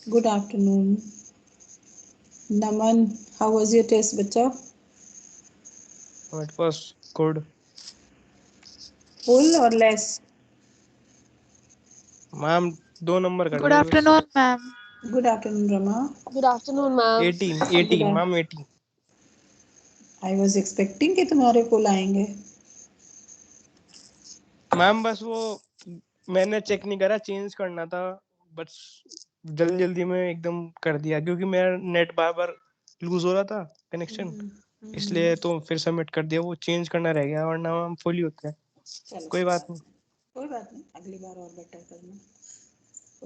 Good afternoon. Naman, how was your test, beta? It was good. Full or less? Ma'am 2 number cut Good गए बस. afternoon, ma'am. Good afternoon, Rama. Good afternoon, ma'am. 18 Good 18 af- ma'am 18. I was expecting कि तुम्हारे full आएंगे. Ma'am बस वो मैंने check नहीं करा, चेंज करना था, बस जल्दी जल्दी में एकदम कर दिया क्योंकि मेरा नेट बार बार लूज हो रहा था कनेक्शन, इसलिए तो फिर सबमिट कर दिया. वो चेंज करना रह गया वरना हम फुल ही होते हैं. चलो कोई बात नहीं. कोई बात नहीं, अगली बार और बेटर करना.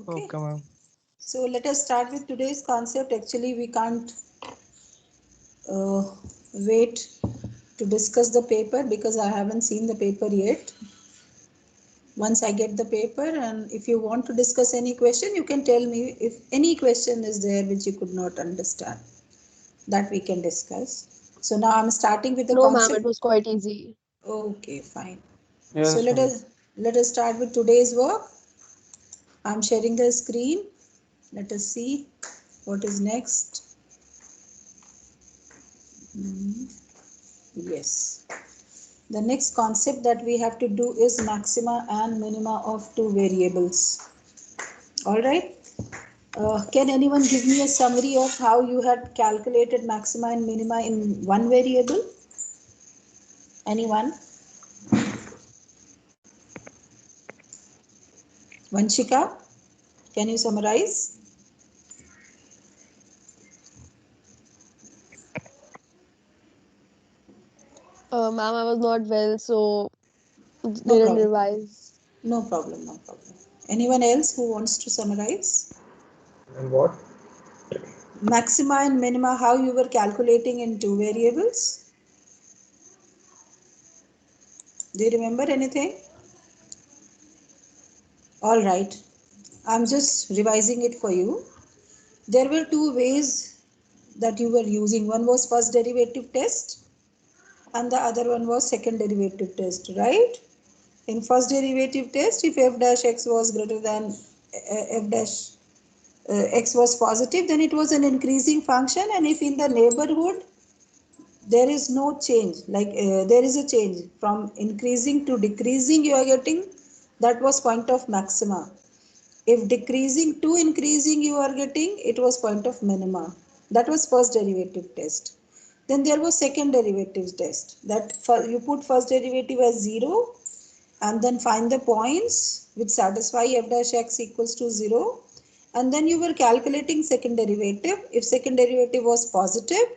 Okay. Okay ma'am. So let us start with today's concept. Actually, we can't uh, wait to discuss the paper because I haven't seen the paper yet. Once I get the paper, and if you want to discuss any question, you can tell me if any question is there which you could not understand. That we can discuss. So now I'm starting with the No, ma'am, concept. it was quite easy. Okay, fine. So yes ma'am. let us start with today's work. I'm sharing the screen. Let us see what is next. Yes. The next concept that we have to do is maxima and minima of two variables. All right. Can anyone give me a summary of how you had calculated maxima and minima in one variable? Anyone? Vanshika, can you summarize? Ma'am, I was not well, so No didn't problem. revise. No problem. No problem. Anyone else who wants to summarize? And what? Maxima and minima, how you were calculating in two variables? Do you remember anything? All right. I'm just revising it for you. There were two ways that you were using. One was first derivative test and the other one was second derivative test, right? In first derivative test, if f dash x was greater than f dash x was positive, then it was an increasing function, and if in the neighborhood there is no change, like there is a change from increasing to decreasing, you are getting, that was point of maxima. If decreasing to increasing you are getting, it was point of minima. That was first derivative test. Then there was second derivative test, that you put first derivative as 0 and then find the points which satisfy f dash x equals to 0, and then you were calculating second derivative. If second derivative was positive,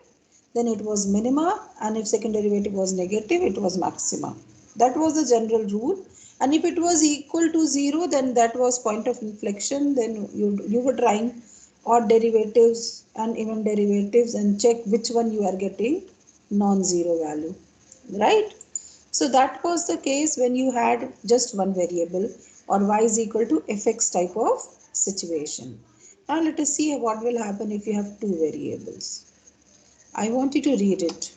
then it was minima, and if second derivative was negative, it was maxima. That was the general rule. And if it was equal to 0, then that was point of inflection. Then you were trying odd derivatives and even derivatives and check which one you are getting non-zero value, right? So that was the case when you had just one variable or y is equal to fx type of situation. Now let us see what will happen if you have two variables. I want you to read it.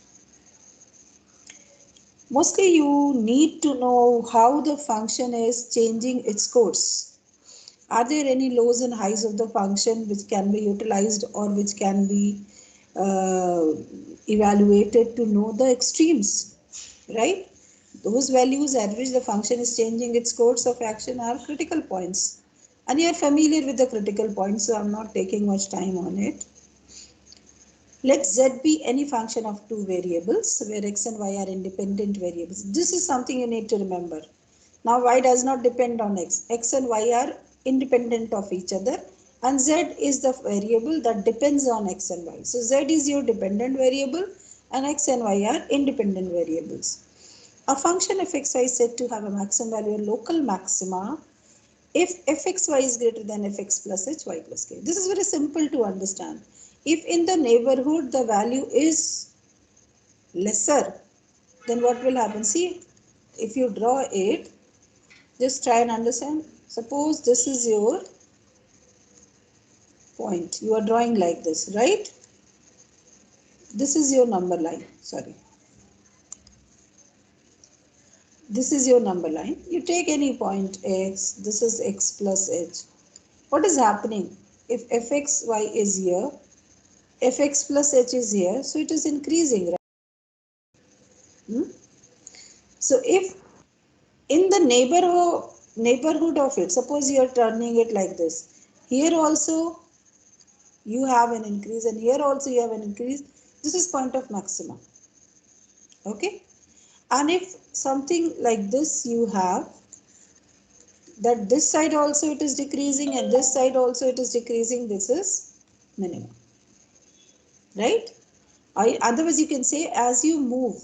Mostly you need to know how the function is changing its course. Are there any lows and highs of the function which can be utilized or which can be uh, evaluated to know the extremes, right? Those values at which the function is changing its course of action are critical points. And you are familiar with the critical points, so I'm not taking much time on it. Let z be any function of two variables where x and y are independent variables. This is something you need to remember. Now y does not depend on x. X and y are independent of each other, and z is the variable that depends on x and y. So z is your dependent variable and x and y are independent variables. A function f x y is said to have a maximum value or local maxima if fxy is greater than fx plus h, y plus k. This is very simple to understand. If in the neighborhood the value is lesser, then what will happen? See, if you draw it, just try and understand. Suppose this is your point. You are drawing like this, right? This is your number line. Sorry. This is your number line. You take any point x. This is x plus h. What is happening? If fxy is here, fx plus h is here, so it is increasing, right? Hmm? So if in the neighborhood of it, suppose you are turning it like this, here also you have an increase and here also you have an increase. This is point of maxima. Okay, and if something like this you have, that this side also it is decreasing and this side also it is decreasing, this is minimum, right? Otherwise you can say as you move,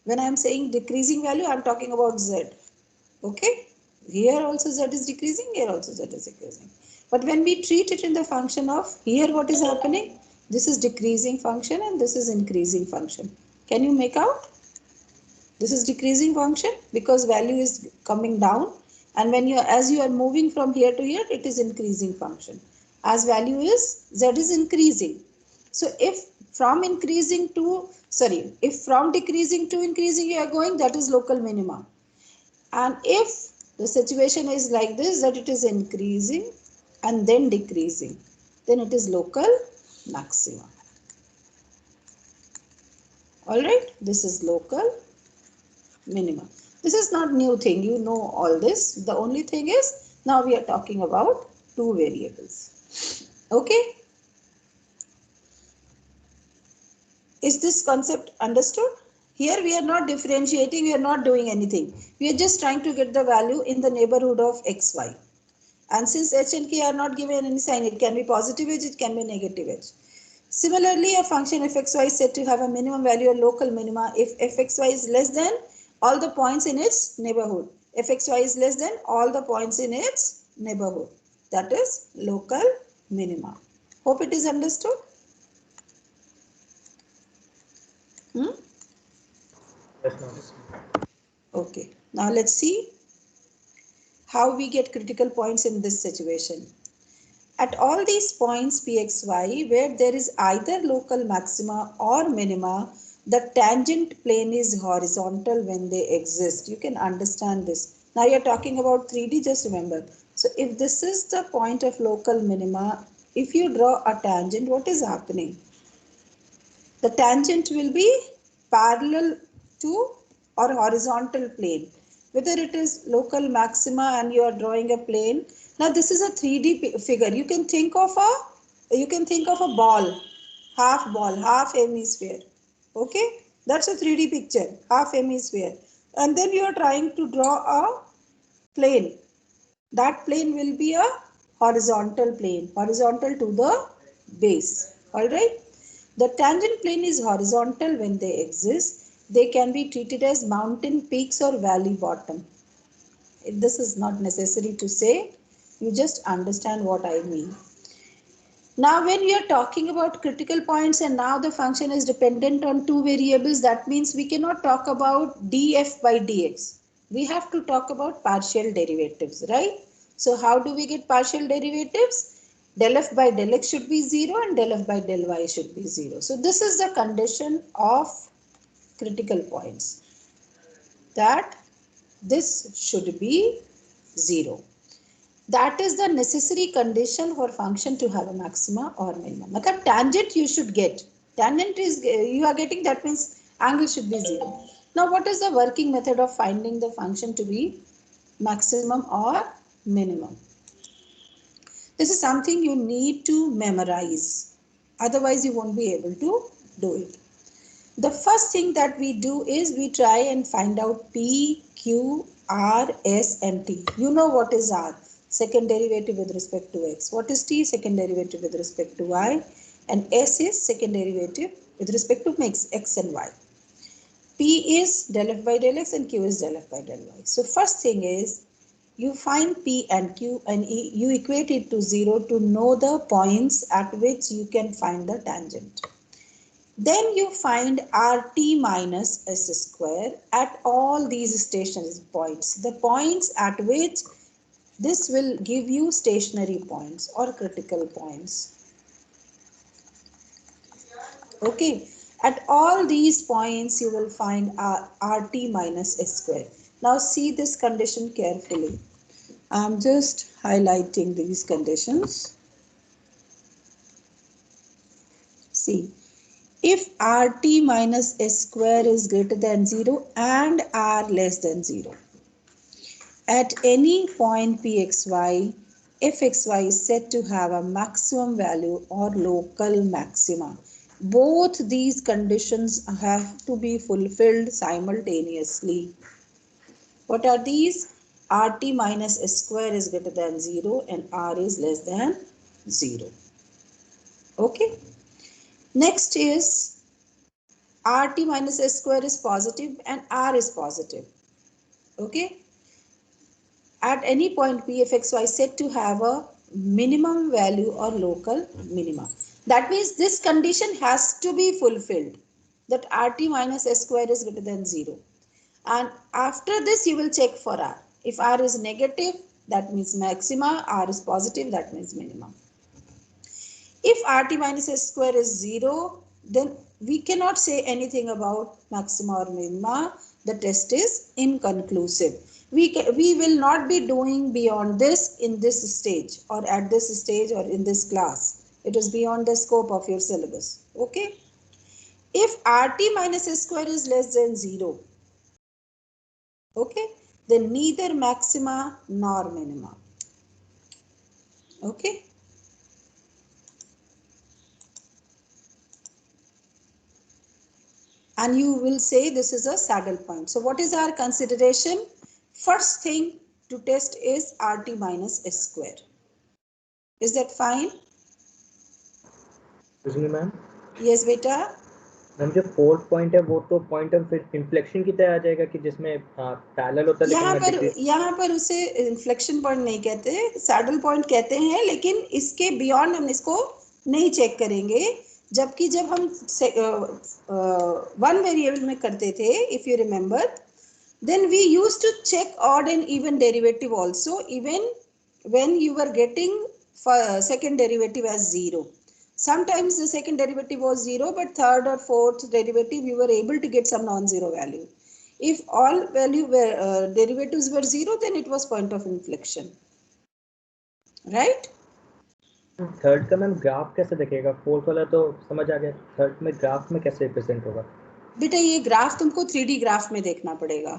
when I am saying decreasing value, I am talking about z. Okay, here also z is decreasing, here also z is decreasing. But when we treat it in the function of, here what is happening, this is decreasing function and this is increasing function. Can you make out? This is decreasing function because value is coming down, and when you, as you are moving from here to here, it is increasing function as value is, z is increasing. So if from increasing to, sorry, if from decreasing to increasing you are going, that is local minima. And if the situation is like this, that it is increasing and then decreasing, then it is local maxima. All right, this is local minimum. This is not new thing, you know all this. The only thing is now we are talking about two variables. Okay, is this concept understood? Here we are not differentiating, we are not doing anything. We are just trying to get the value in the neighborhood of xy. And since h and k are not given any sign, it can be positive edge, it can be negative edge. Similarly, a function fxy is said to have a minimum value or local minima if fxy is less than all the points in its neighborhood. Fxy is less than all the points in its neighborhood. That is local minima. Hope it is understood. Hmm? Yes, ma'am. Okay. Now let's see how we get critical points in this situation. At all these points pxy where there is either local maxima or minima, the tangent plane is horizontal when they exist. You can understand this. Now you're talking about 3D, just remember. So if this is the point of local minima, if you draw a tangent, what is happening? The tangent will be parallel to or horizontal plane, whether it is local maxima and you are drawing a plane. Now this is a 3D figure. You can think of a ball, half hemisphere. Okay, that's a 3D picture, half hemisphere, and then you are trying to draw a plane. That plane will be a horizontal plane, horizontal to the base. Alright. The tangent plane is horizontal when they exist. They can be treated as mountain peaks or valley bottom. This is not necessary to say. You just understand what I mean. Now when we are talking about critical points and now the function is dependent on two variables, that means we cannot talk about df by dx. We have to talk about partial derivatives, right? So how do we get partial derivatives? Del f by del x should be 0 and del f by del y should be 0. So this is the condition of critical points, that this should be 0. That is the necessary condition for function to have a maxima or minimum. Like tangent you should get. Tangent is you are getting, that means angle should be 0. Now what is the working method of finding the function to be maximum or minimum? This is something you need to memorize. Otherwise you won't be able to do it. The first thing that we do is we try and find out P, Q, R, S and T. You know what is R? Second derivative with respect to X. What is T? Second derivative with respect to Y. And S is second derivative with respect to X and Y. P is del F by del X and Q is del F by del Y. So first thing is you find P and Q and you equate it to 0 to know the points at which you can find the tangent. Then you find RT minus S square at all these stationary points. The points at which this will give you stationary points or critical points. Okay, at all these points you will find RT minus S square. Now see this condition carefully. I am just highlighting these conditions. See, if RT minus S square is greater than 0 and R less than 0, at any point Pxy, fxy is said to have a maximum value or local maxima. Both these conditions have to be fulfilled simultaneously. What are these? Rt minus S square is greater than 0 and R is less than 0. Okay. Next is Rt minus S square is positive and R is positive. Okay. At any point P f x y said to have a minimum value or local minima. That means this condition has to be fulfilled, that Rt minus S square is greater than 0. And after this you will check for R. If R is negative, that means maxima. R is positive, that means minimum. If Rt minus S square is 0, then we cannot say anything about maxima or minima. The test is inconclusive. We will not be doing beyond this in this stage or at this stage or in this class. It is beyond the scope of your syllabus. Okay. If Rt minus S square is less than 0, okay, then neither maxima nor minima. Okay. And you will say this is a saddle point. So what is our consideration? First thing to test is Rt minus S square. Is that fine? Excuse me, ma'am. Yes, beta. Ma'am जो fourth point है वो तो point of inflection की तरह आ जाएगा कि जिसमें parallel होता है लेकिन यहाँ पर उसे इन्फ्लेक्शन पॉइंट नहीं कहते, सैडल पॉइंट कहते हैं, लेकिन इसके बियॉन्ड हम इसको नहीं चेक करेंगे. जबकि जब हम वन वेरिएबल में करते थे, if you remember, then we used to check odd and even derivative also, even when you were getting second derivative as 0. Sometimes the second derivative was 0, but third or fourth derivative you were able to get some non-zero value. If all value were derivatives were 0, then it was point of inflection, right? Third का ma'am graph कैसे दिखेगा? Fourth वाला तो समझ आ गया, third में graph में कैसे रिप्रेजेंट होगा? बेटा ये ग्राफ तुमको 3D ग्राफ में देखना पड़ेगा,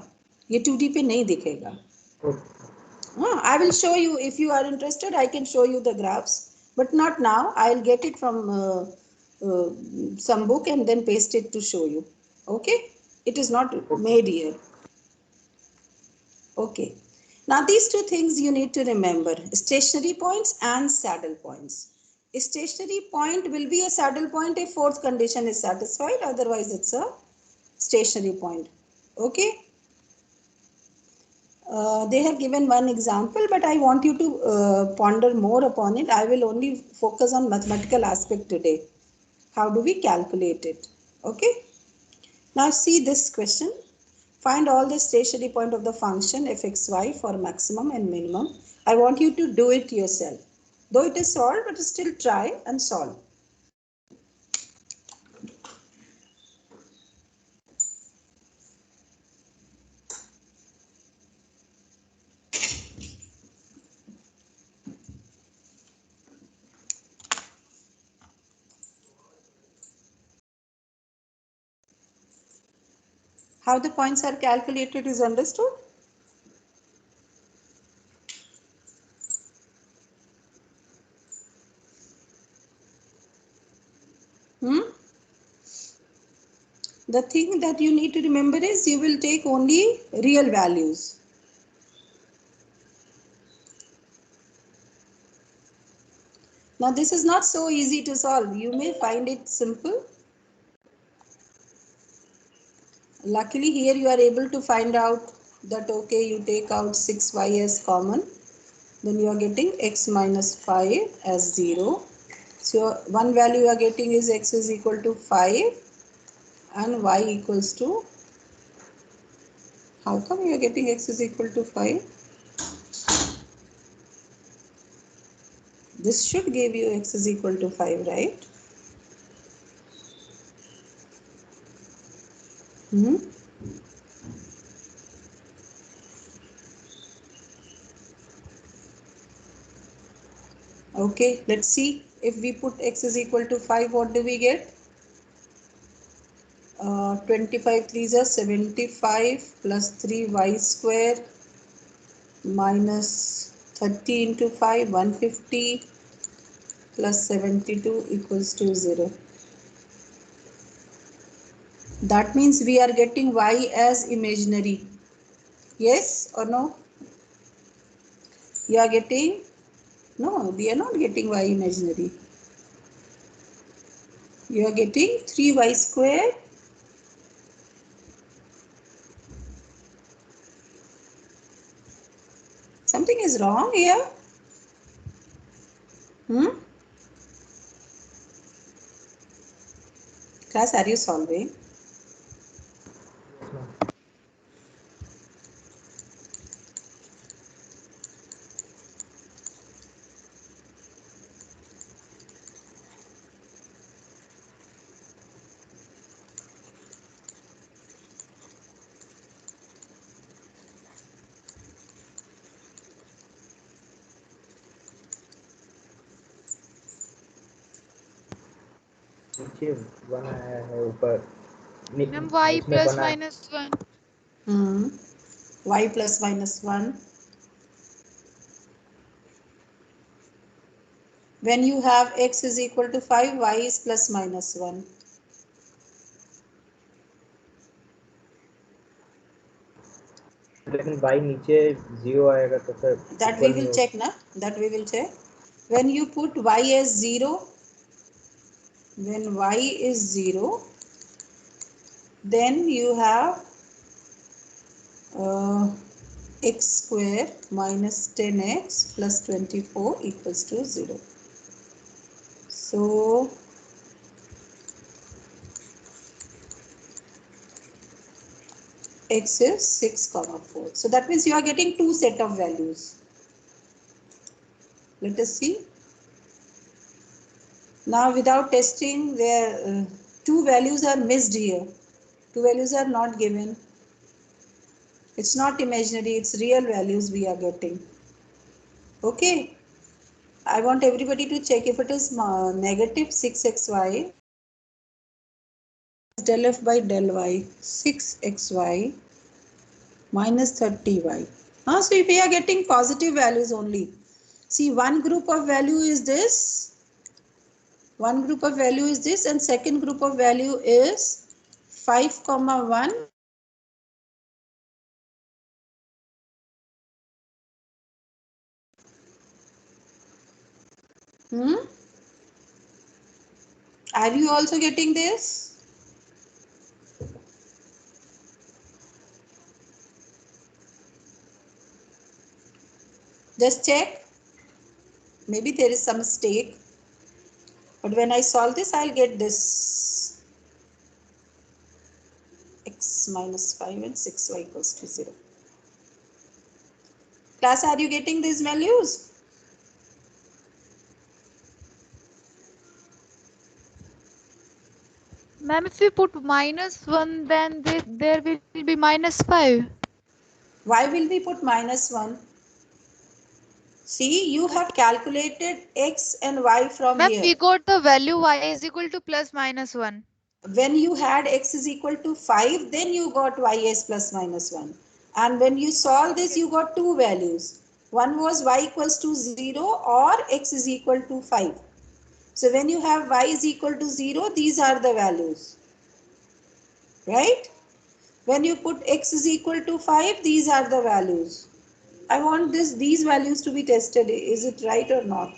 ये 2D पे नहीं दिखेगा. I will show you if you are interested. I can show you the graphs, but not now. I'll get it from some book and then paste it to show you. Okay? It is not made here. Okay. Now these two things you need to remember: stationary points and saddle points. Stationary point will be a saddle point if fourth condition is satisfied. Otherwise, it's a stationary point. Okay. They have given one example, but I want you to ponder more upon it. I will only focus on mathematical aspect today. How do we calculate it? Okay. Now see this question. Find all the stationary point of the function fxy for maximum and minimum. I want you to do it yourself. Though it is solved, but still try and solve. How the points are calculated is understood? The thing that you need to remember is you will take only real values. Now this is not so easy to solve. You may find it simple. Luckily here you are able to find out that okay, you take out 6y as common, then you are getting x minus 5 as 0. So one value you are getting is x is equal to 5 and y equals to, how come you are getting x is equal to 5? This should give you x is equal to 5, right? Okay, let's see. If we put x is equal to 5, what do we get? 25 3s are 75 plus 3y square minus 30 into 5 150 plus 72 equals to 0. That means we are getting y as imaginary. Yes or no? You are getting? No, we are not getting y imaginary. You are getting 3y square something is wrong here. Class, are you solving? Yes, ma'am. नीचे one आया है ऊपर ma'am y इसमें plus one आया minus one Y plus minus 1. When you have x is equal to 5, y is plus minus 1. लेकिन y नीचे 0 आएगा तो फिर That we इक्वल नहीं will होगा. check, na? That we will check. When you put y as 0, when y is 0, then you have x square minus 10x plus 24 equals to 0. So x is 6 comma 4. So that means you are getting two set of values. Let us see. Now without testing, there two values are missed here. Two values are not given. It's not imaginary, it's real values we are getting. Okay. I want everybody to check if it is negative 6xy del f by del y, 6xy minus 30y. So if we are getting positive values only, see one group of value is this, one group of value is this, and second group of value is 5 comma 1. Are you also getting this? Just check. Maybe there is some mistake. But when I solve this, I'll get this. X minus 5 and 6y equals to 0. Class, are you getting these values? Ma'am if we put minus 1 then there will be minus 5. Why will we put minus 1? See, you have calculated x and y from Ma'am, here. we got the value y is equal to plus minus 1. When you had x is equal to 5, then you got y as plus minus 1. And when you solve this, you got two values. One was y equals to 0 or x is equal to 5. So when you have y is equal to 0, these are the values. Right? When you put x is equal to 5, these are the values. I want these values to be tested. Is it right or not?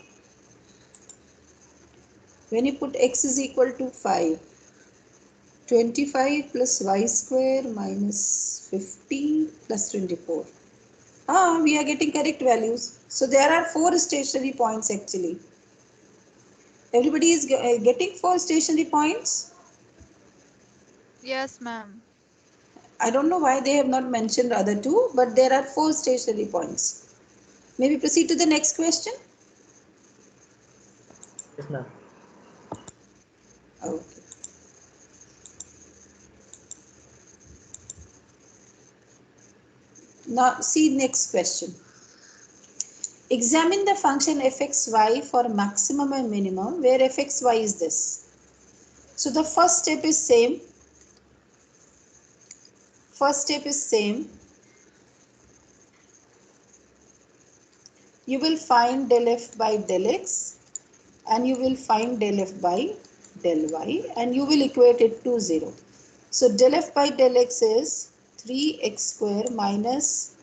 When you put x is equal to 5, 25 plus y square minus 15 plus 24. We are getting correct values. So there are four stationary points actually. Everybody is getting four stationary points. Yes, ma'am. I don't know why they have not mentioned the other two, but there are four stationary points. Maybe proceed to the next question. Yes, ma'am. Okay. Now see next question. Examine the function fxy for maximum and minimum where fxy is this. So the first step is same. First step is same. You will find del f by del x and you will find del f by del y and you will equate it to 0. So del f by del x is 3x square minus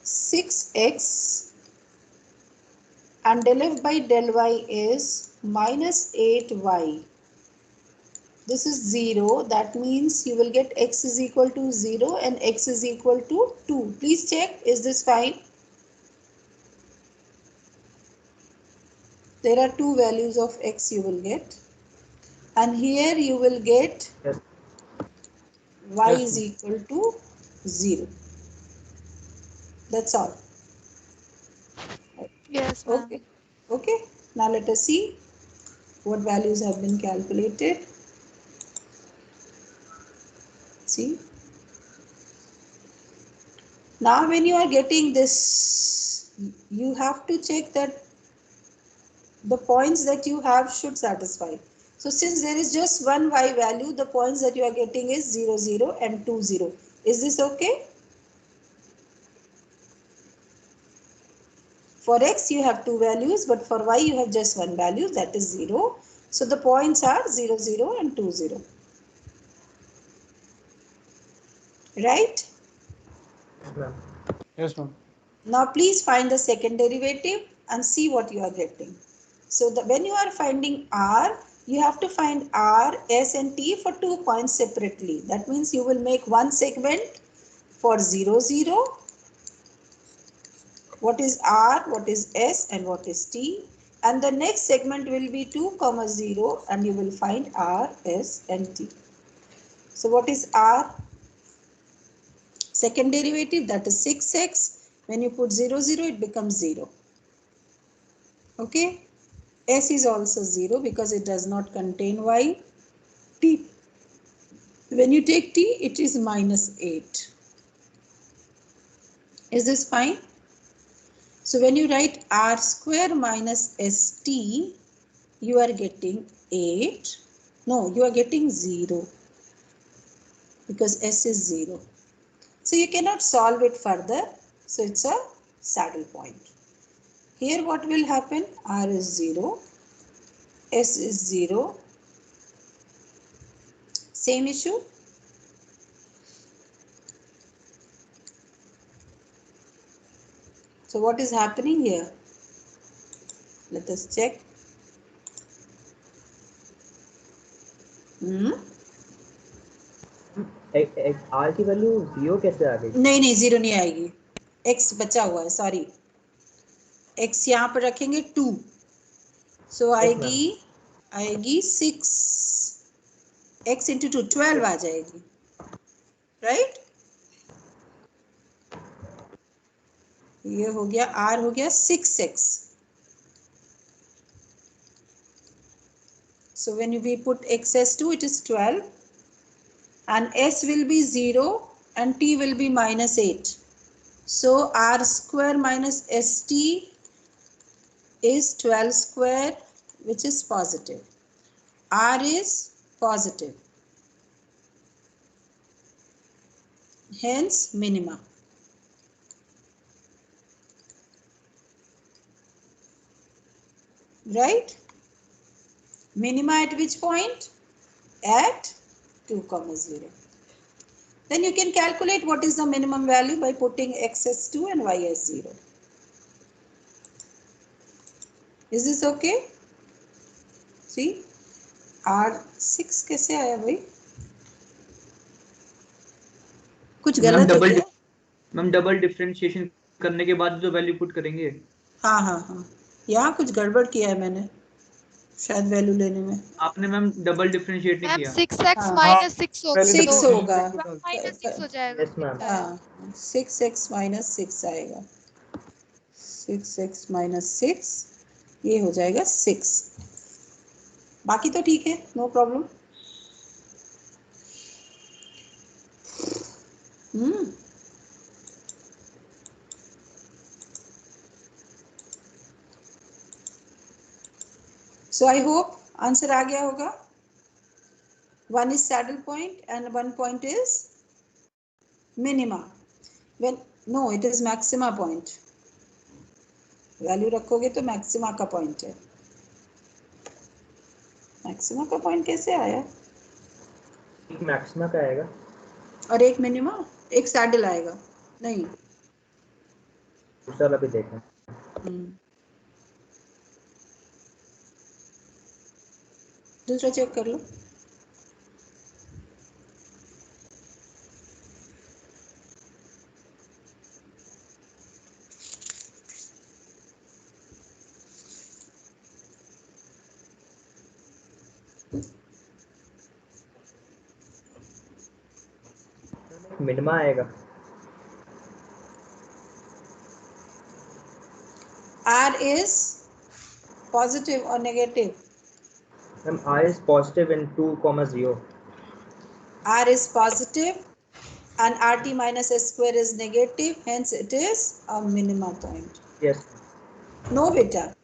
6x and del f by del y is minus 8y. This is 0. That means you will get x is equal to 0 and x is equal to 2. Please check, is this fine? There are two values of x you will get. And here you will get Yes. y Yes, is ma'am. equal to 0. That's all. Yes, ma'am. Okay. Okay. Now let us see what values have been calculated. See. Now when you are getting this, you have to check that the points that you have should satisfy. So since there is just one y value, the points that you are getting is 0, 0 and 2, 0. Is this okay? For x you have two values, but for y you have just one value, that is 0. So the points are 0, 0 and 2, 0. Right? Yes, ma'am. Yes, ma'am. Now please find the second derivative and see what you are getting. So when you are finding r, you have to find r, s and t for 2 points separately. That means you will make one segment for 0, 0. What is r, what is s and what is t. And the next segment will be 2, 0 and you will find r, s and t. So what is r? Second derivative, that is 6x. When you put 0, 0, it becomes 0. Okay. S is also 0 because it does not contain y. T, when you take t, it is minus 8. Is this fine? So when you write r square minus st, you are getting 8. No, you are getting 0 because s is 0. So you cannot solve it further. So it's a saddle point. Here what will happen? R is 0, S is 0. Same issue. So what is happening here? Let us check. Hmm? R की value 0 कैसे आ गई? नहीं 0 नहीं आएगी. X बचा हुआ है, sorry. X यहाँ पर रखेंगे 2. So आएगी 6. X into 2, 12 आ जाएगी. Right? ये हो गया, R हो गया 6x. So when we put x as 2, it is 12. And s will be 0 and t will be minus 8. So r square minus st is 12 square, which is positive. R is positive. Hence minima. Right? Minima at which point? At 2, 0. Then you can calculate what is the minimum value by putting x as 2 and y as 0. Is this okay? See? R6 कैसे आया भाई? कुछ गलत है क्या? Ma'am double differentiation करने के बाद जो वैल्यू पुट करेंगे. हाँ. यहाँ कुछ गड़बड़ किया है मैंने, शायद वैल्यू लेने में. आपने मैम डबल डिफरेंशिएट नहीं मैम किया. 6x हाँ. हाँ, माइनस 6 पहले होगा तो 6 डिफरेंशिएशन होगा. करके डाल. माइनस 6 हो जाएगा. Yes ma'am. हाँ, 6x minus 6 आएगा. 6x minus 6, ये हो जाएगा 6. बाकी तो ठीक है, no problem. So I hope answer आ गया होगा. One is saddle point and one point is minima. When no, it is maxima point. Value रखोगे तो मैक्सिमा का पॉइंट है. मैक्सिमा का पॉइंट कैसे आया? एक मैक्सिमा का आएगा और एक मिनिमा, एक सैडल आएगा. नहीं, दूसरा वाला भी देखा. दूसरा चेक कर लो. मिनिमा आएगा. R is positive or negative? Ma'am R is positive in 2,0. R is positive and RT minus S square is negative, hence it is a minima point. Yes. No beta.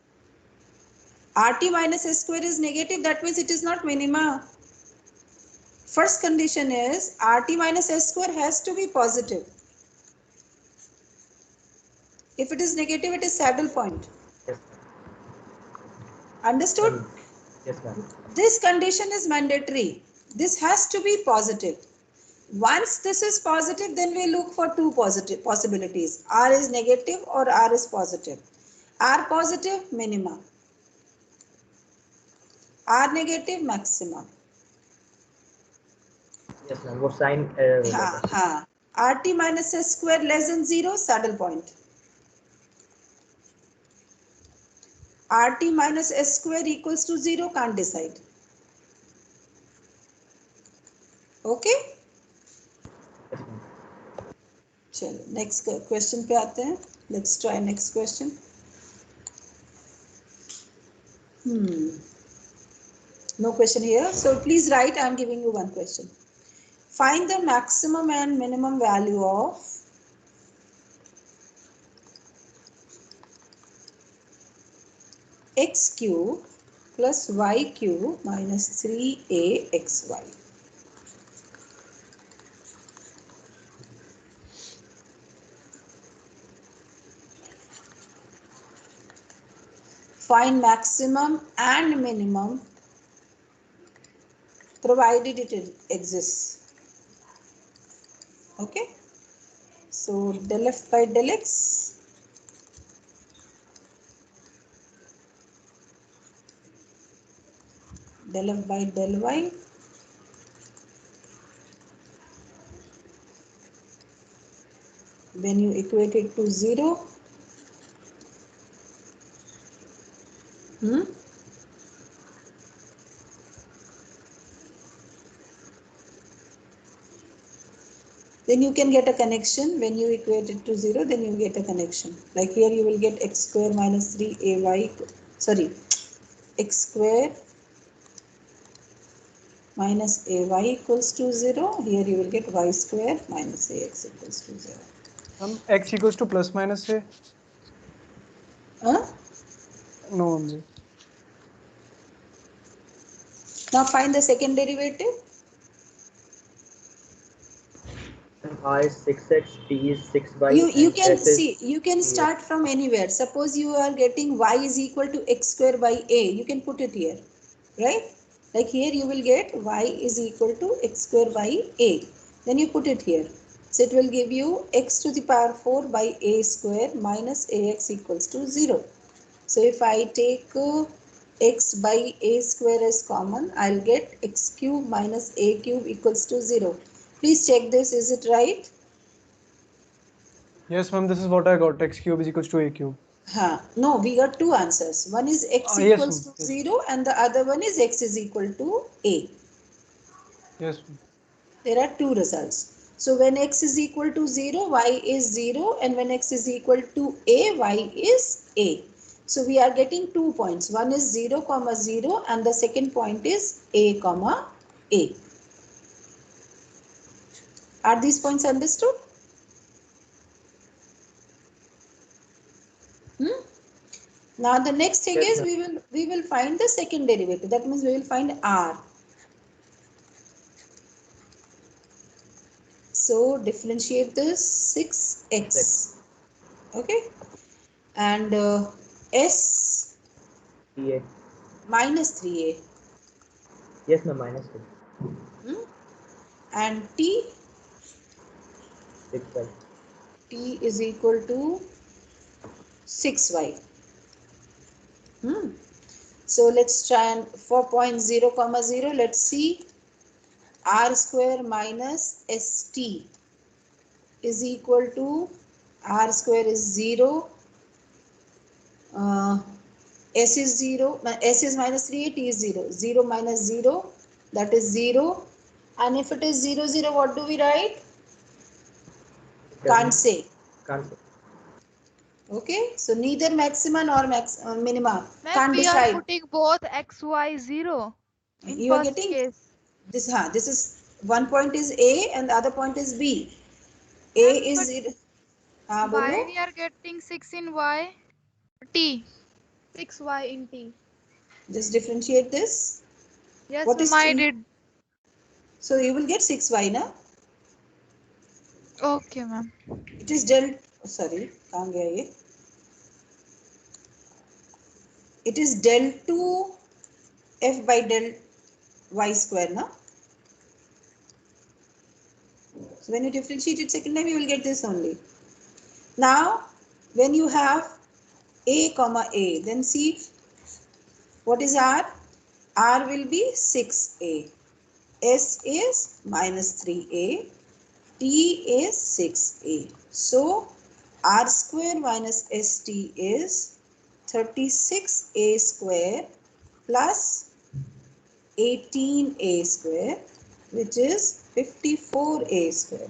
RT minus S square is negative, that means it is not minima. First condition is RT minus S square has to be positive. If it is negative, it is saddle point. Yes. Understood? Yes, ma'am. This condition is mandatory. This has to be positive. Once this is positive, then we look for two positive possibilities. R is negative or R is positive. R positive, minima. R negative, maxima. Yes, ma'am. वो sign error हो हाँ जाता है. हाँ. RT minus S square less than 0, saddle point. RT minus S square equals to 0, can't decide. Okay? Yes, ma'am. चलो next question पे आते हैं. Let's try next question. No question here. So please write. I am giving you one question. Find the maximum and minimum value of x cube plus y cube minus 3axy. Find maximum and minimum provided it exists. Okay. So del f by del x del f by del y when you equate it to 0, then you can get a connection. When you equate it to 0, then you get a connection. Like here you will get x square minus 3ay, sorry, x square minus ay equals to 0. Here you will get y square minus ax equals to 0. X equals to plus minus से? Huh? No, only. Now find the second derivative. R is 6x, T is 6y, You and can S is see, you can 3x. start from anywhere. Suppose you are getting y is equal to x square by a, you can put it here, right? Like here you will get y is equal to x square by a, then you put it here. So it will give you x to the power 4 by a square minus ax equals to 0. So if I take x by a square as common, I'll get x cube minus a cube equals to 0. Please check this, is it right? Yes, ma'am. This is what I got. X cube is equals to a cube. No, we got two answers. One is x Yes, equals ma'am. to 0 and the other one is x is equal to a. Yes, ma'am. There are two results. So when x is equal to 0, y is 0, and when x is equal to a, y is a. So we are getting 2 points. One is 0, comma 0 and the second point is a, comma a. Are these points understood? Now the next thing Yes, is ma'am. we will find the second derivative. That means we will find r. So differentiate this 6x. Okay. And s a minus 3a. yes ma'am minus 2 Hmm? And t 6y is equal to 6y. Hmm. So let's try and for 0.0 comma 0, let's see r square minus st is equal to r square is 0, uh, s is 0, s is minus 3, t is 0, 0 minus 0, that is 0, and if it is 0, 0, what do we write? Can't say. can't say Okay, so neither maxima nor minima, Ma'am, can't we are decide. putting both x, y, 0 in You are first getting case. this is one point is a and the other point is b. A Ma'am, is but 0. why Bolo. we are getting 6 in y? T. 6y in t. Just differentiate this. Yes, What ma'am, is I t? did. So you will get 6y na? Okay, ma'am. It is del, sorry, kahan gaya ye? It is del 2 f by del y square na? So when you differentiate it second time, you will get this only. Now, when you have a comma a, then see what is r? R will be 6a. S is minus 3a. T is 6a. So r square minus st is 36a square plus 18a square, which is 54a square.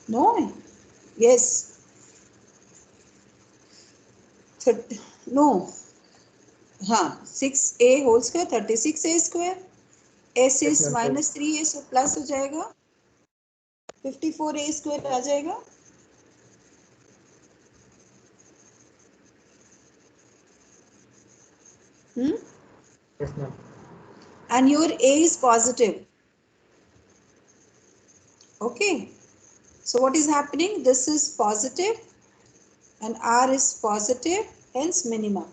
No? Yes. No. हाँ 6a whole square 36a square. S yes is ma'am so minus 3a, so plus हो जाएगा 54a square आ जाएगा. yes ma'am And your a is positive. Okay. So what is happening? This is positive and r is positive, hence minima.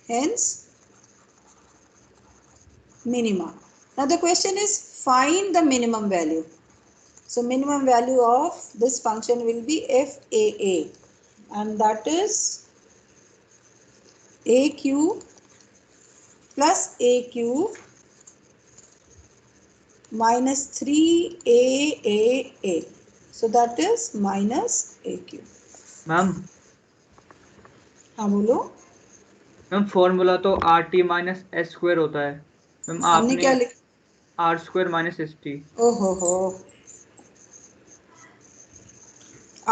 Hence minima. Now the question is find the minimum value. So minimum value of this function will be FAA, and that is AQ plus AQ minus 3AAA. So that is minus AQ. Ma'am हाँ बोलो. Ma'am formula तो R T minus S square होता है ma'am हमने आपने क्या लिखा? R square minus S T ओहो हो,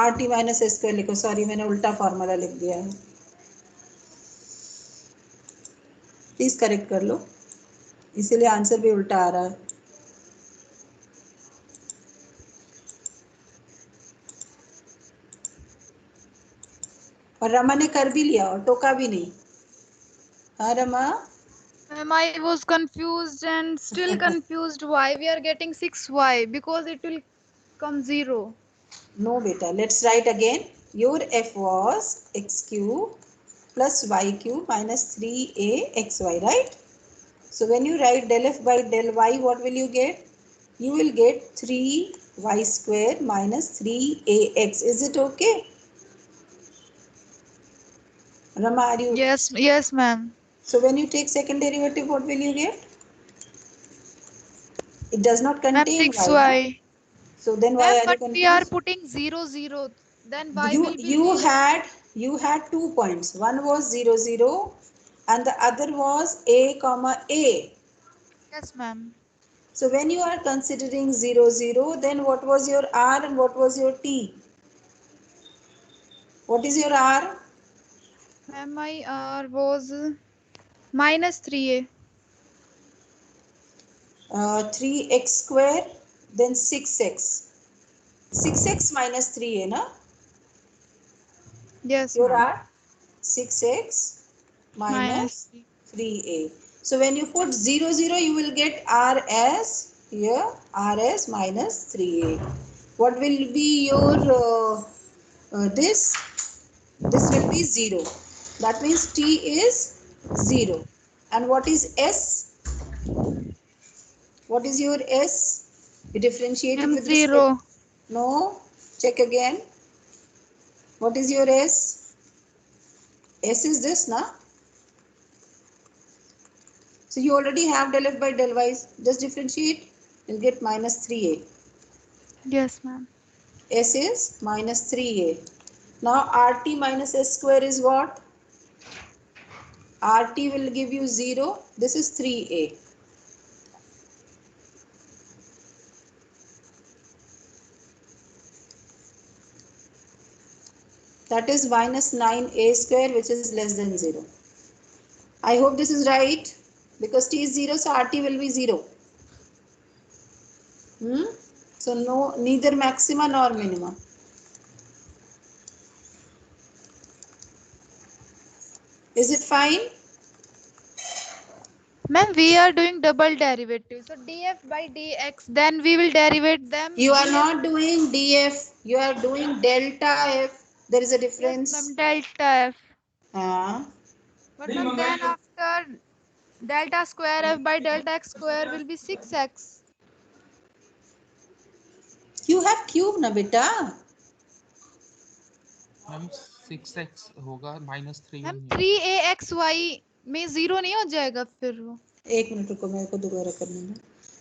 R T minus S square लिखो. सॉरी मैंने उल्टा फॉर्मूला लिख दिया है. प्लीज करेक्ट कर लो, इसीलिए आंसर भी उल्टा आ रहा है. और रमा ने कर भी लिया और टोका भी नहीं. हाँ Rama. Ma'am, I was confused and still confused why we are getting 6y because it will come 0. No beta, let's write again. Your f was x cube plus y cube minus 3a right? So when you write del f by del y, what will you get? You will get 3y square minus 3ax. Is it okay? Rama, are you? Yes, yes, ma'am. So when you take second derivative, what will you get? It does not Ma'am, contain y, na? 6y. So then why Ma'am, are you but we are confused? putting 0, 0. Then y You will be you 0. had you had 2 points. One was 0, 0, and the other was a comma a. Yes, ma'am. So when you are considering 0, 0, then what was your r and what was your t? What is your r? Ma'am, my r was minus 3a. 3x square, then 6x. 6x minus 3a, na? Yes, Your ma'am. r? 6x minus 3a. So when you put 0, 0, you will get r as here r as minus 3a. What will be your this? This will be 0. That means t is 0. And what is s? What is your s? You differentiate it with respect. M0. No. Check again. What is your s? S is this, na? So you already have del f by del y. Just differentiate. You'll get minus 3a. Yes, ma'am. S is minus 3a. Now RT minus S square is what? RT will give you 0. This is 3a. That is minus 9a square, which is less than 0. I hope this is right. Because t is 0, so RT will be 0. So no, neither maxima nor minima. Is it fine? Ma'am, we are doing double derivative. So df by dx, then we will derivate them. You are df. not doing df. You are doing delta f. There is a Yes, difference. ma'am, delta f. Ah. But ma'am, then after delta square f by delta x square will be 6x. You have cube na beta. Ma'am 6x होगा -3 ma'am नहीं होगा 3axy में 0 नहीं हो जाएगा फिर वो? एक मिनट रुको, मेरे को दोबारा करने दो.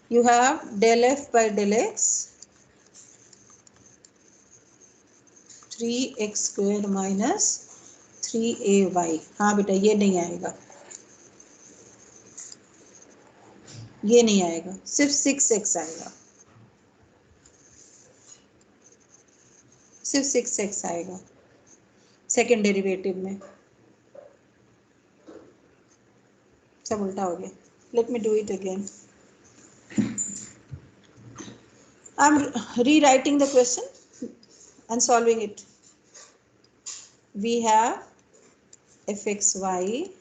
You have del f by del x 3x square minus 3ay. हाँ बेटा, ये नहीं आएगा, ये नहीं आएगा, सिर्फ 6x आएगा, सिर्फ 6x आएगा सेकेंड डेरिवेटिव में. सब उल्टा हो गया. Let me do it again. I am rewriting the question and solving it. We have fxy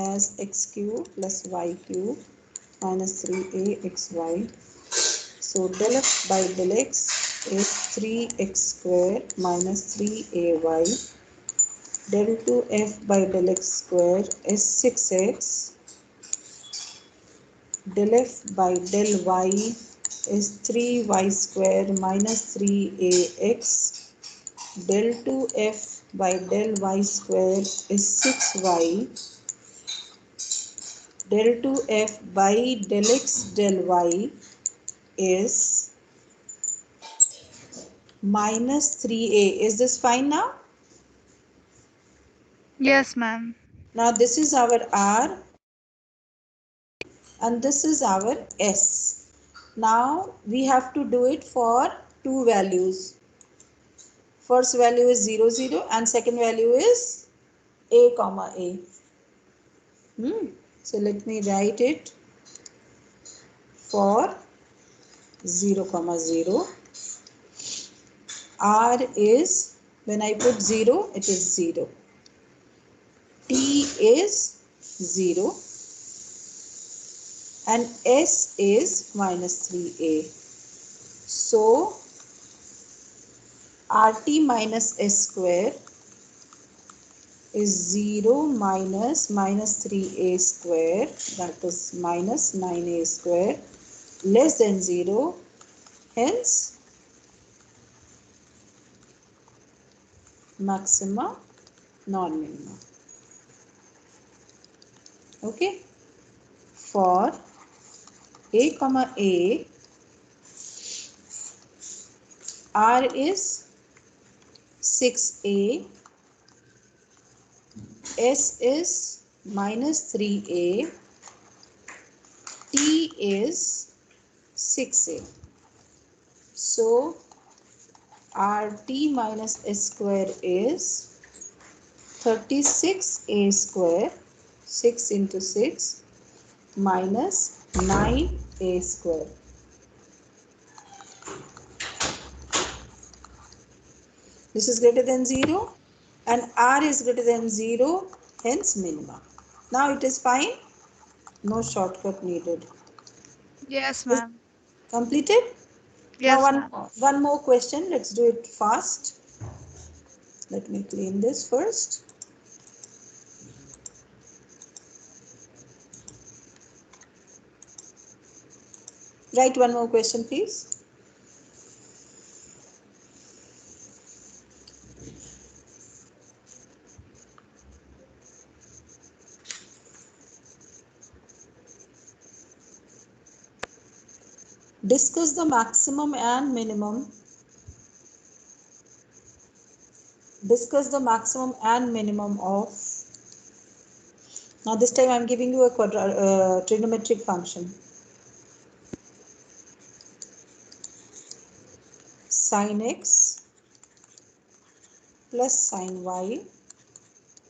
as x cube plus y cube minus 3axy. So del f by del x is 3x square minus 3ay. Del 2f by del x square is 6x. Del f by del y is 3y square minus 3ax. Del 2f by del y square is 6y. Del 2f by del x del y is minus 3a. Is this fine now? Yes, ma'am. Now this is our r and this is our s. Now we have to do it for two values. First value is 0, 0 and second value is a comma a. So let me write it for 0 comma 0. R is, when I put 0, it is 0. T is 0 and S is minus 3a. So RT minus S square is 0 minus 3a square, that is minus 9a square, less than 0, hence maxima non-minima. Okay, for a comma a, r is 6a, s is minus 3a, t is 6a. So rt minus s square is 36a square, 6 into 6 minus 9a square. This is greater than 0 and r is greater than 0. hence minimum. Now it is fine. No shortcut needed. Yes, Is ma'am. completed? Now Yes, ma'am. one more question. Let's do it fast. Let me clean this first. Write one more question, please. Discuss the maximum and minimum. Discuss the maximum and minimum of. Now this time I am giving you a trigonometric function. Sin x plus sin y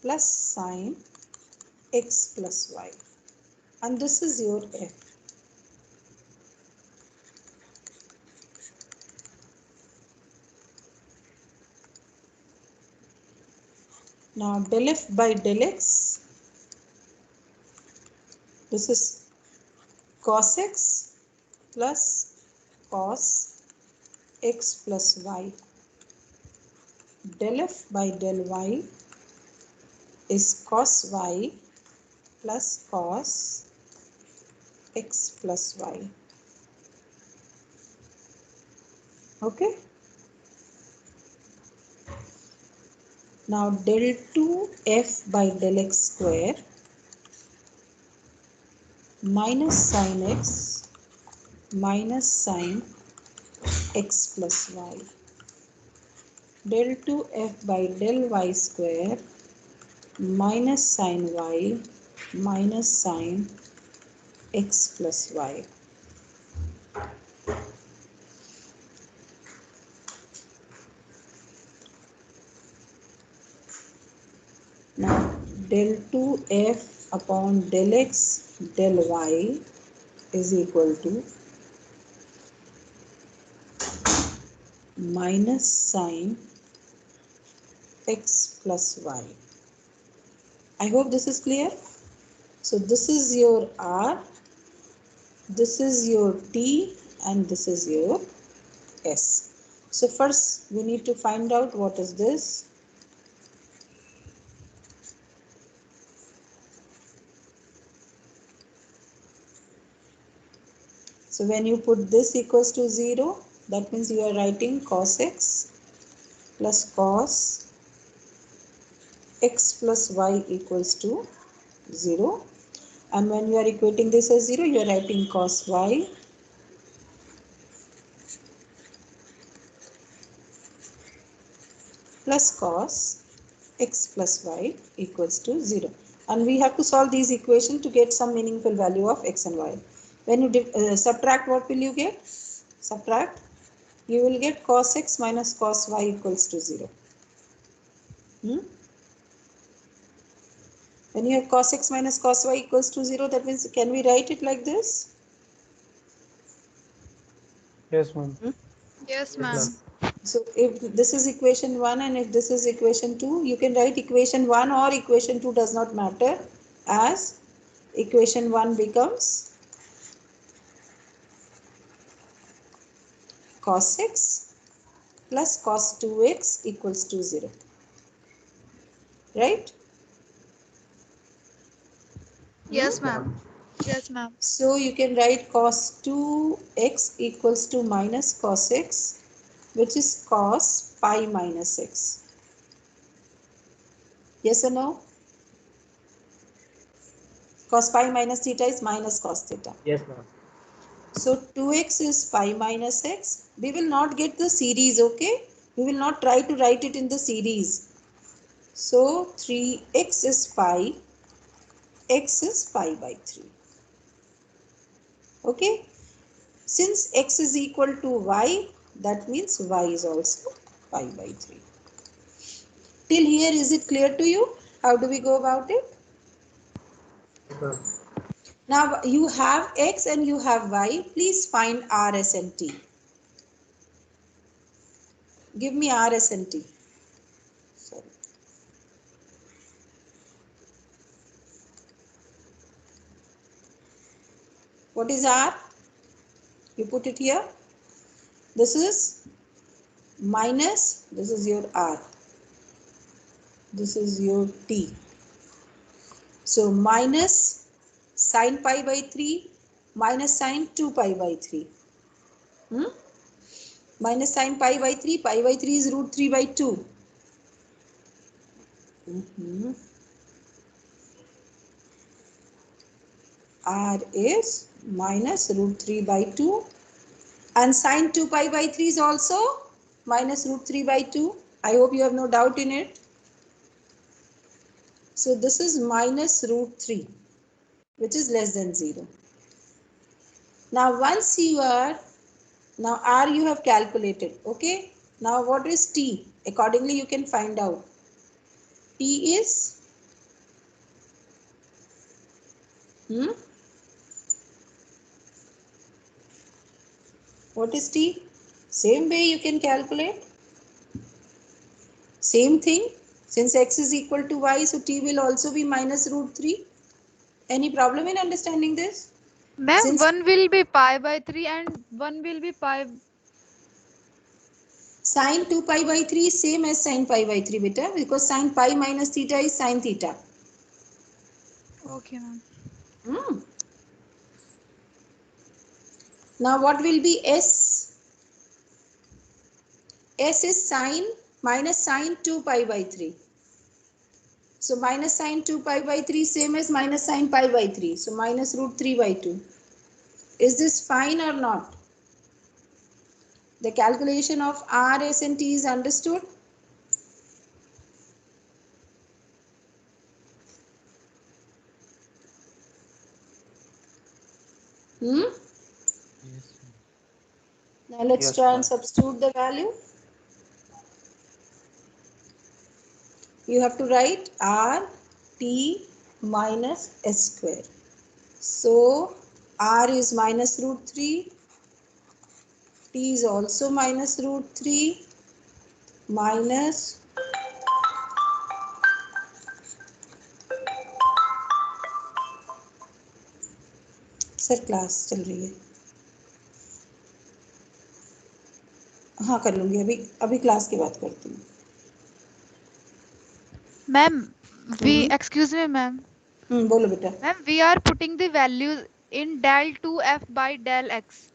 plus sin x plus y. And this is your f. Now del f by del x. This is cos x plus cos x plus y. Del f by del y is cos y plus cos x plus y. Okay. Now del 2f by del x square minus sin x minus sin x plus y. Del 2f by del y square minus sin y minus sin x plus y. Now del 2f upon del x del y is equal to minus sin x plus y. I hope this is clear. So this is your r, this is your t, and this is your s. So first we need to find out what is this. So when you put this equals to 0, that means you are writing cos x plus cos x plus y equals to 0. And when you are equating this as 0, you are writing cos y plus cos x plus y equals to 0. And we have to solve these equations to get some meaningful value of x and y. When you subtract, what will you get? Subtract, you will get cos x minus cos y equals to 0. When you have cos x minus cos y equals to 0, that means can we write it like this? Yes, ma'am. Yes, Yes, ma'am. ma'am. So if this is equation 1 and if this is equation 2, you can write equation 1 or equation 2, does not matter, as equation 1 becomes cos x plus cos 2x equals to 0. Right? Yes, Yes, ma'am. ma'am. Yes, ma'am. So you can write cos 2x equals to minus cos x, which is cos pi minus x. Yes or no? Cos pi minus theta is minus cos theta. Yes, ma'am. So 2x is pi minus x. We will not get the series, okay? We will not try to write it in the series. So 3x is pi, x is pi by 3. Okay? Since x is equal to y, that means y is also pi by 3. Till here, is it clear to you? How do we go about it? Yes, ma'am. Now you have x and you have y. Please find r, s and t. Give me r, s and t. Sorry. What is r? You put it here. This is minus, this is your r. This is your t. So minus sine pi by 3 minus sine 2 pi by 3. Minus sine pi by 3. Pi by 3 is root 3 by 2. R is minus root 3 by 2. And sine 2 pi by 3 is also minus root 3 by 2. I hope you have no doubt in it. So this is minus root 3, which is less than 0. Now once you are, now R you have calculated, okay? Now what is T? Accordingly you can find out. T is, what is T? Same way you can calculate. Same thing. Since x is equal to y, so T will also be minus root 3. Any problem in understanding this? Ma'am, Since one will be pi by 3 and one will be pi. sine 2 pi by 3 is same as sine pi by 3, beta, because sine pi minus theta is sine theta. Okay, ma'am. Now what will be S? S is sine minus sine 2 pi by 3. So minus sine 2 pi by 3 same as minus sine pi by 3. So minus root 3 by 2. Is this fine or not? The calculation of R, S and T is understood? Yes. Now let's Yes, try and ma'am. substitute the value. You have to write R T minus S square. So R is minus root 3, T is also minus root 3 minus sir class चल रही है हाँ कर लूँगी अभी अभी class की बात करती हूँ Ma'am, excuse me, ma'am. बोलो बेटा Ma'am, we are putting the values in del 2f by del x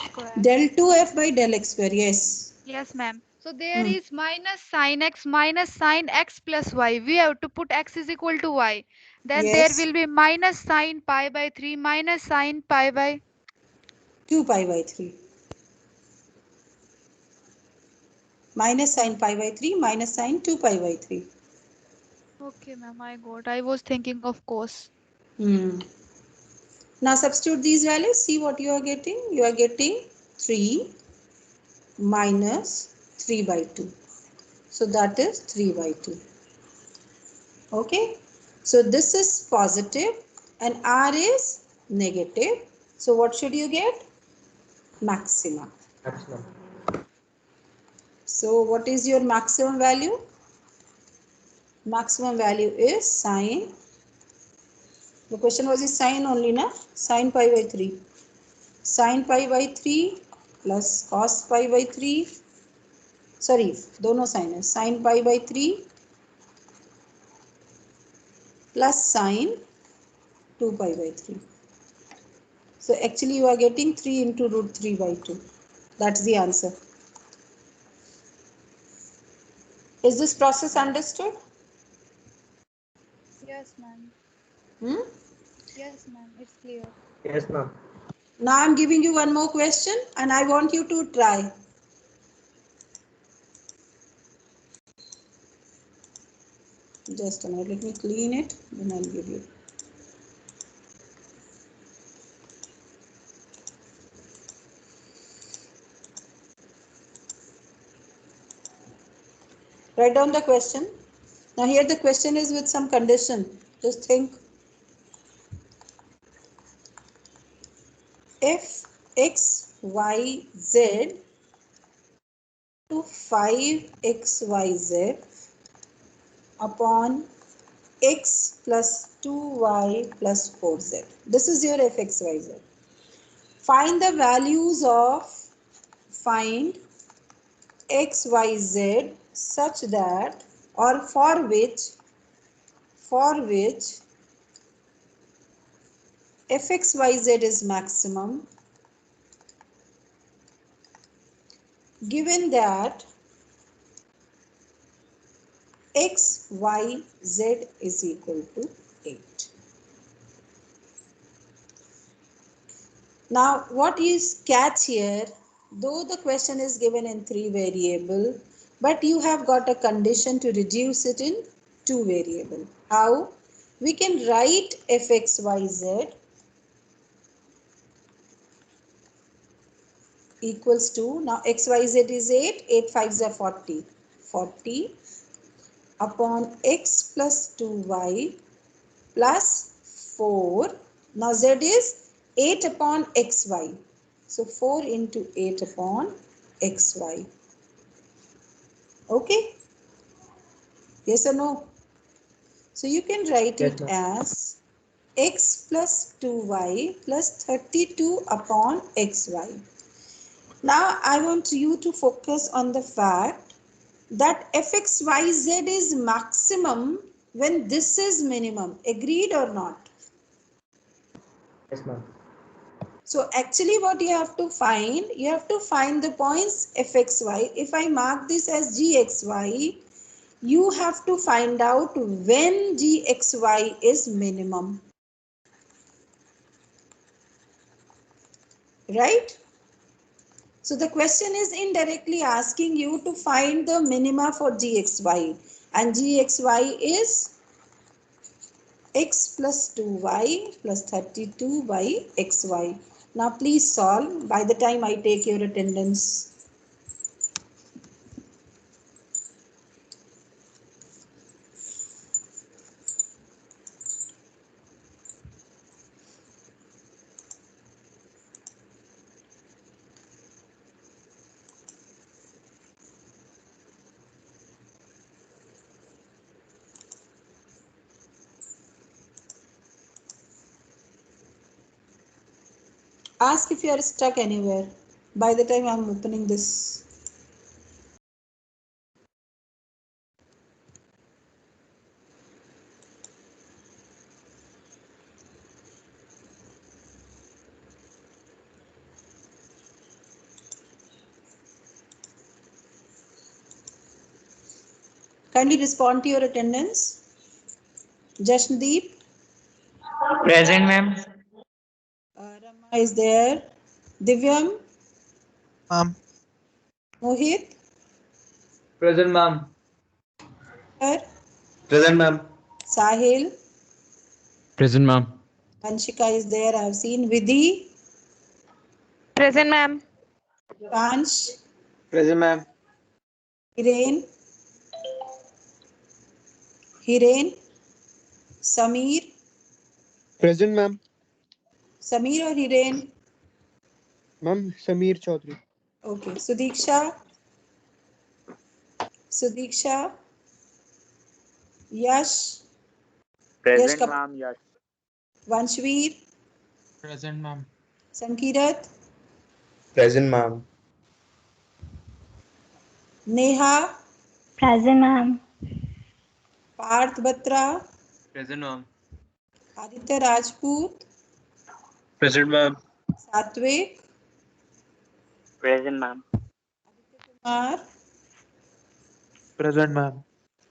square. del 2f by del x square yes Yes, ma'am. So there is minus sine x plus y. We have to put x is equal to y. Then there yes will be minus sine pi by 3 minus sine pi by. 2 pi by 3 minus sine pi by 3 minus sine 2 pi by 3 Okay, ma'am, I got. I was thinking of cos. Now substitute these values, see what you are getting. You are getting 3 minus 3 by 2. So that is 3 by 2. Okay. So this is positive and R is negative. So what should you get? Maxima. Maximum. So what is your maximum value? Maximum value is sine. The question was is sine only, na? Sine pi by 3. Sine pi by 3 plus cos pi by 3. Sorry, दोनों sign है sin pi by 3 plus sin 2 pi by 3. So actually you are getting 3 into root 3 by 2. That's the answer. Is this process understood? Yes, ma'am. Hmm? Yes, ma'am. It's clear. Yes, ma'am. Now I'm giving you one more question and I want you to try. Just a minute, let me clean it, then I'll give you. Write down the question. Now here the question is with some condition. Just think. If x, y, z to 5xyz upon x plus 2y plus 4z. This is your fxyz. Find the values of, find x, y, z such that, or for which fxyz is maximum, given that xyz is equal to 8. Now what is catch here? Though the question is given in 3 variable, but you have got a condition to reduce it in 2 variable. How? We can write fxyz equals to, now xyz is 8, 8 5s are 40, 40 upon x plus 2y plus 4. Now z is 8 upon xy. So 4 into 8 upon xy. Okay? Yes or no? So you can write Yes, it ma'am. as x plus 2y plus 32 upon xy. Now I want you to focus on the fact that fxyz is maximum when this is minimum. Agreed or not? Yes, ma'am. So actually what you have to find the points fxy. If I mark this as gxy, you have to find out when gxy is minimum. Right? So the question is indirectly asking you to find the minima for gxy, and gxy is x plus 2y plus 32 by xy. Now please solve by the time I take your attendance. Ask if you are stuck anywhere by the time I am opening this. Kindly respond to your attendance. Jashndeep, Present, ma'am. Rama is there. Divyam, Ma'am. Mohit, Present, ma'am. Sir, Present, ma'am. Sahil, Present, ma'am. Vanshika is there. I have seen Vidhi, Present, ma'am. Kansh, Present, ma'am. Hiren, Hiren, Samir, Present, ma'am. Samir or Hiren? Ma'am, Sameer Chaudhary. Okay, Sudiksha, Sudiksha, Yash, Yash Present, Kapoor, ma'am. Yes. Vanshveer, Present, ma'am. Sankirat, Present, ma'am. Neha, Present, ma'am. Parth Batra, Present, ma'am. Aditya Rajput, Present, ma'am. Satvik, Present, ma'am. Kumar, Present, ma'am.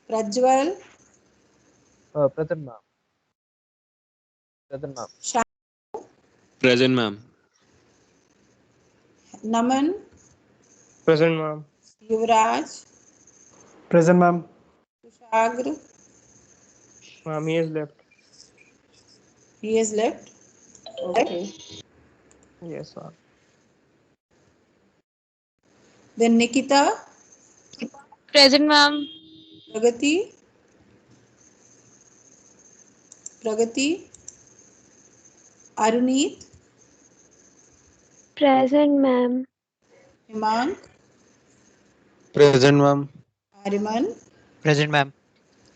Prajwal, Present, ma'am. Present, ma'am. Shah, Present, ma'am. Naman, Present, ma'am. Yuvraj, Present, ma'am. Kushagra, Ma'am, he is left. he is left. Okay. Yes, ma'am. Then Nikita, Present, ma'am. Pragati, Pragati, Aruneet, Present, ma'am. Himank, Present, ma'am. Ariman, Present, ma'am.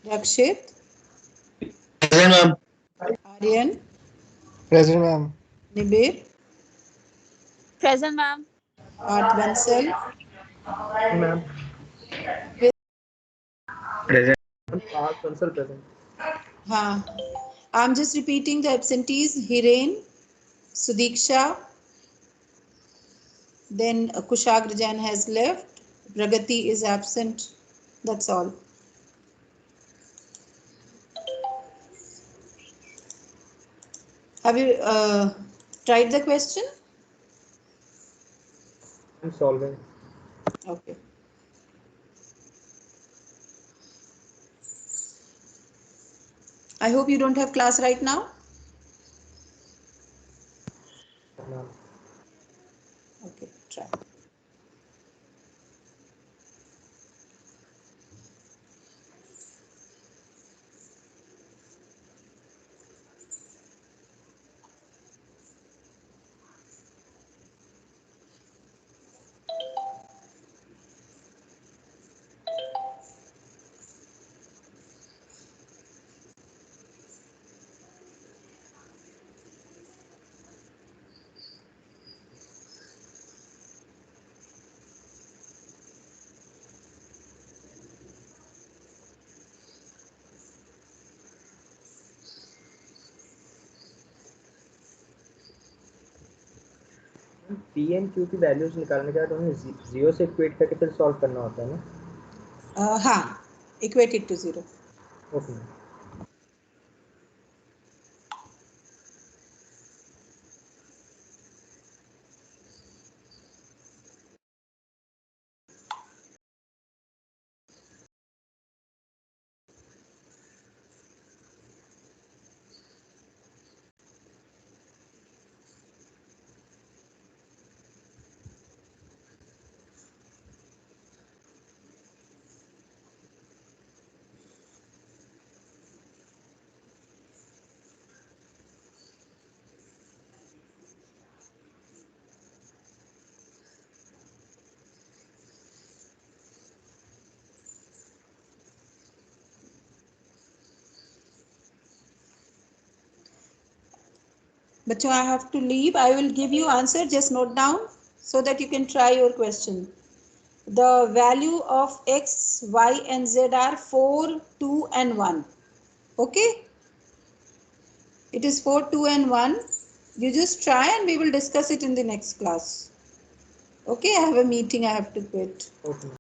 Rakshit, Present, ma'am. Aryan, Present, ma'am. Nibir, Present, ma'am. Art Bansal. Ma'am. Present. Art Bansal present. हाँ, I'm just repeating the absentees. Hiren, Sudiksha, then Kushagrajan has left. Pragati is absent. That's all. Have you tried the question? I'm solving. Okay. I hope you don't have class right now. Ma'am. Okay, try. P and Q की values निकालने के बाद हमें zero से equate करके फिर solve करना होता है ना? हाँ, equate it to 0. Okay. Bachcho, I have to leave. I will give you answer. Just note down so that you can try your question. The value of x, y and z are 4, 2 and 1. Okay? It is 4, 2 and 1. You just try and we will discuss it in the next class. Okay, I have a meeting. I have to quit. Okay.